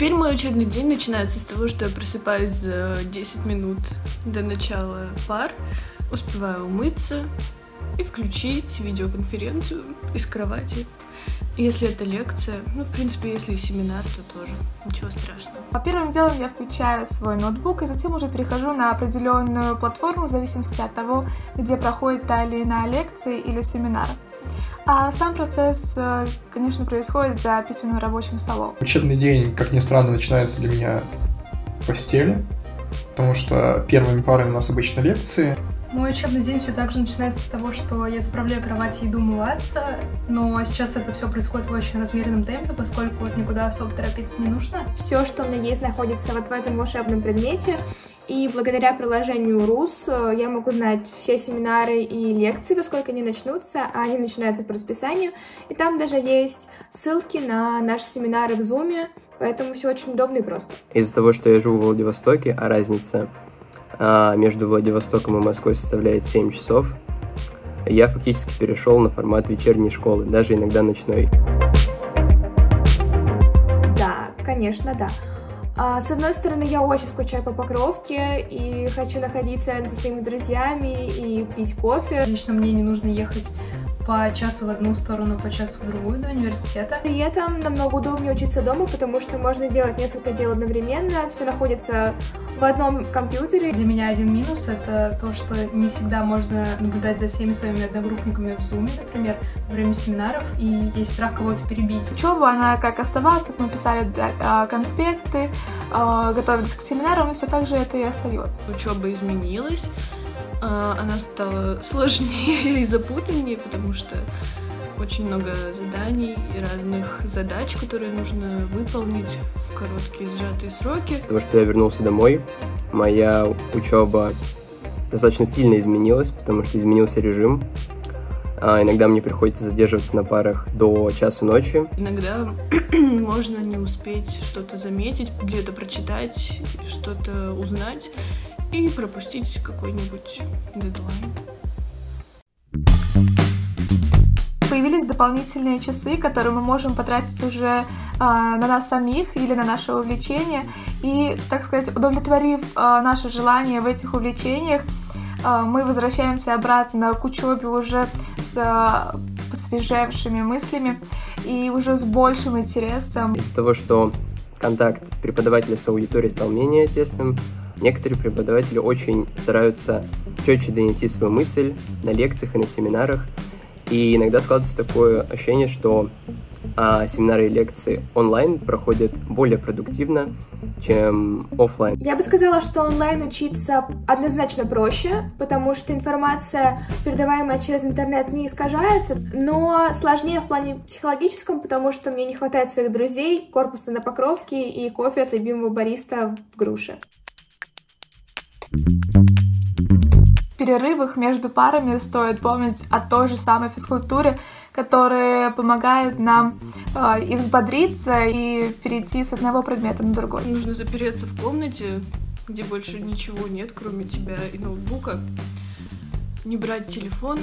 Теперь мой учебный день начинается с того, что я просыпаюсь за 10 минут до начала пар, успеваю умыться и включить видеоконференцию из кровати. Если это лекция, ну, в принципе, если семинар, то тоже ничего страшного. Первым делом я включаю свой ноутбук и затем уже перехожу на определенную платформу в зависимости от того, где проходит та или иная лекция или семинар. А сам процесс, конечно, происходит за письменным рабочим столом. Учебный день, как ни странно, начинается для меня в постели, потому что первыми парами у нас обычно лекции. Мой учебный день все так же начинается с того, что я заправляю кровать и иду умываться, но сейчас это все происходит в очень размеренном темпе, поскольку никуда особо торопиться не нужно. Все, что у меня есть, находится вот в этом волшебном предмете, и благодаря приложению РУС я могу знать все семинары и лекции, во сколько они начнутся, а они начинаются по расписанию, и там даже есть ссылки на наши семинары в Zoom, поэтому все очень удобно и просто. Из-за того, что я живу в Владивостоке, а разница между Владивостоком и Москвой составляет 7 часов, я фактически перешел на формат вечерней школы, даже иногда ночной. Да, конечно, да. С одной стороны, я очень скучаю по Покровке и хочу находиться рядом со своими друзьями и пить кофе. Лично мне не нужно ехать по часу в одну сторону, по часу в другую до университета. При этом намного удобнее учиться дома, потому что можно делать несколько дел одновременно, все находится в одном компьютере. Для меня один минус — это то, что не всегда можно наблюдать за всеми своими одногруппниками в Zoom, например, во время семинаров, и есть страх кого-то перебить. Учеба, она как оставалась, как мы писали конспекты, готовились к семинарам, и все так же это и остается. Учеба изменилась. Она стала сложнее и запутаннее, потому что очень много заданий и разных задач, которые нужно выполнить в короткие сжатые сроки. Из-за того, что я вернулся домой, моя учеба достаточно сильно изменилась, потому что изменился режим. Иногда мне приходится задерживаться на парах до часу ночи. Иногда можно не успеть что-то заметить, где-то прочитать, что-то узнать и пропустить какой-нибудь дедлайн. Появились дополнительные часы, которые мы можем потратить уже на нас самих или на наше увлечение. И, так сказать, удовлетворив наше желание в этих увлечениях, мы возвращаемся обратно к учебе уже с посвежевшими мыслями и уже с большим интересом. Из-за того, что контакт преподавателя с аудиторией стал менее тесным, некоторые преподаватели очень стараются четче донести свою мысль на лекциях и на семинарах. И иногда складывается такое ощущение, что семинары и лекции онлайн проходят более продуктивно, чем офлайн. Я бы сказала, что онлайн учиться однозначно проще, потому что информация, передаваемая через интернет, не искажается, но сложнее в плане психологическом, потому что мне не хватает своих друзей, корпуса на Покровке и кофе от любимого бариста в Груше. В перерывах между парами стоит помнить о той же самой физкультуре, которая помогает нам и взбодриться, и перейти с одного предмета на другой. Нужно запереться в комнате, где больше ничего нет, кроме тебя и ноутбука. Не брать телефон.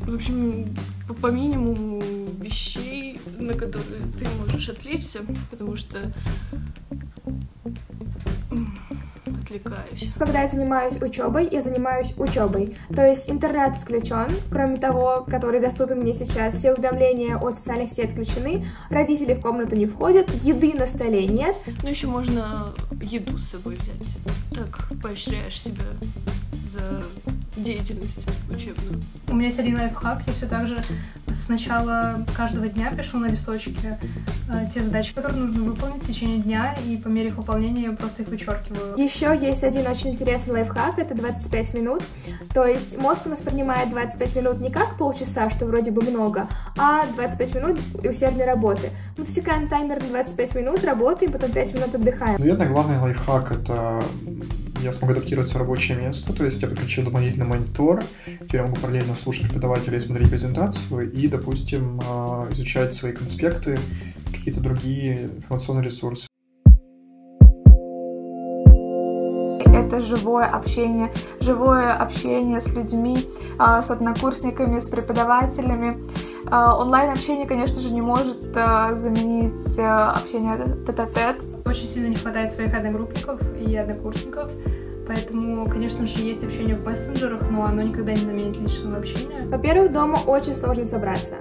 В общем, по минимуму вещей, на которые ты можешь отвлечься, потому что отвлекаюсь. Когда я занимаюсь учебой. То есть интернет отключен, кроме того, который доступен мне сейчас, все уведомления от социальных сетей отключены, родители в комнату не входят, еды на столе нет. Но еще можно еду с собой взять. Так поощряешь себя за деятельность учебную. У меня есть один лайфхак, я все так же с начала каждого дня пишу на листочке те задачи, которые нужно выполнить в течение дня, и по мере их выполнения я просто их вычеркиваю. Еще есть один очень интересный лайфхак, это 25 минут. То есть мозг воспринимает 25 минут не как полчаса, что вроде бы много, а 25 минут усердной работы. Мы засекаем таймер на 25 минут, работаем, потом 5 минут отдыхаем. Наверное, главный лайфхак — это я смогу адаптировать свое рабочее место, то есть я подключил дополнительный монитор, теперь я могу параллельно слушать преподавателя и смотреть презентацию и, допустим, изучать свои конспекты, какие-то другие информационные ресурсы. Это живое общение с людьми, с однокурсниками, с преподавателями. Онлайн-общение, конечно же, не может заменить общение тет-а-тет. Очень сильно не хватает своих одногруппников и однокурсников, поэтому, конечно же, есть общение в мессенджерах, но оно никогда не заменит личного общения. Во-первых, дома очень сложно собраться.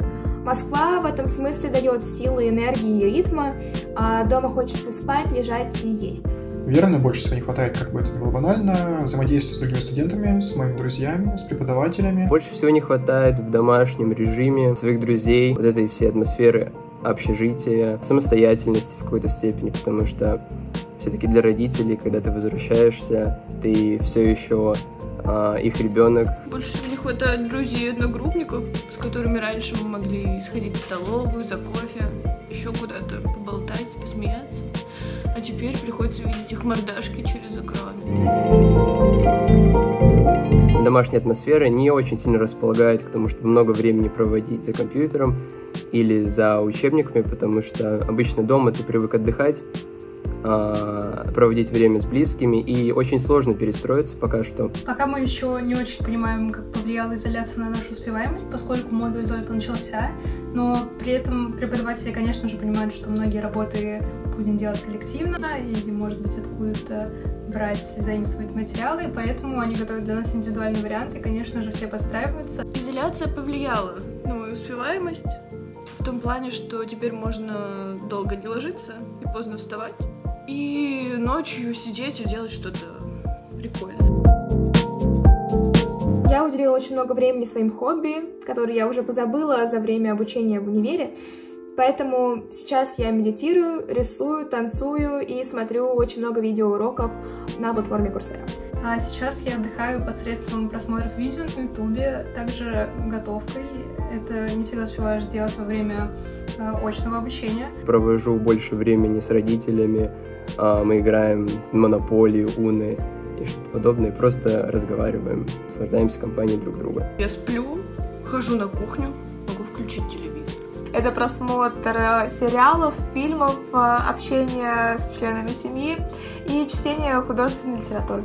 Москва в этом смысле дает силы, энергии и ритма, а дома хочется спать, лежать и есть. Уверенно, больше всего не хватает, как бы это ни было банально, взаимодействия с другими студентами, с моими друзьями, с преподавателями. Больше всего не хватает в домашнем режиме своих друзей, вот этой всей атмосферы общежития, самостоятельности в какой-то степени, потому что все-таки для родителей, когда ты возвращаешься, ты все еще их ребенок. Больше всего не хватает друзей и одногруппников, с которыми раньше мы могли сходить в столовую, за кофе, еще куда-то поболтать, посмеяться. А теперь приходится видеть их мордашки через экран. Домашняя атмосфера не очень сильно располагает к тому, чтобы много времени проводить за компьютером или за учебниками, потому что обычно дома ты привык отдыхать, проводить время с близкими, и очень сложно перестроиться пока что. Пока мы еще не очень понимаем, как повлияла изоляция на нашу успеваемость, поскольку модуль только начался, но при этом преподаватели, конечно же, понимают, что многие работы будем делать коллективно или, может быть, откуда-то брать, заимствовать материалы, поэтому они готовят для нас индивидуальные варианты, и, конечно же, все подстраиваются. Изоляция повлияла на мою успеваемость в том плане, что теперь можно долго не ложиться и поздно вставать, и ночью сидеть и делать что-то прикольное. Я уделила очень много времени своим хобби, которые я уже позабыла за время обучения в универе. Поэтому сейчас я медитирую, рисую, танцую и смотрю очень много видеоуроков на платформе Coursera. А сейчас я отдыхаю посредством просмотров видео на Ютубе, также готовкой. Это не всегда успеваешь сделать во время очного обучения. Провожу больше времени с родителями, мы играем в Монополию, Уны и что-то подобное, просто разговариваем, наслаждаемся компанией друг друга. Я сплю, хожу на кухню, могу включить телевизор. Это просмотр сериалов, фильмов, общение с членами семьи и чтение художественной литературы.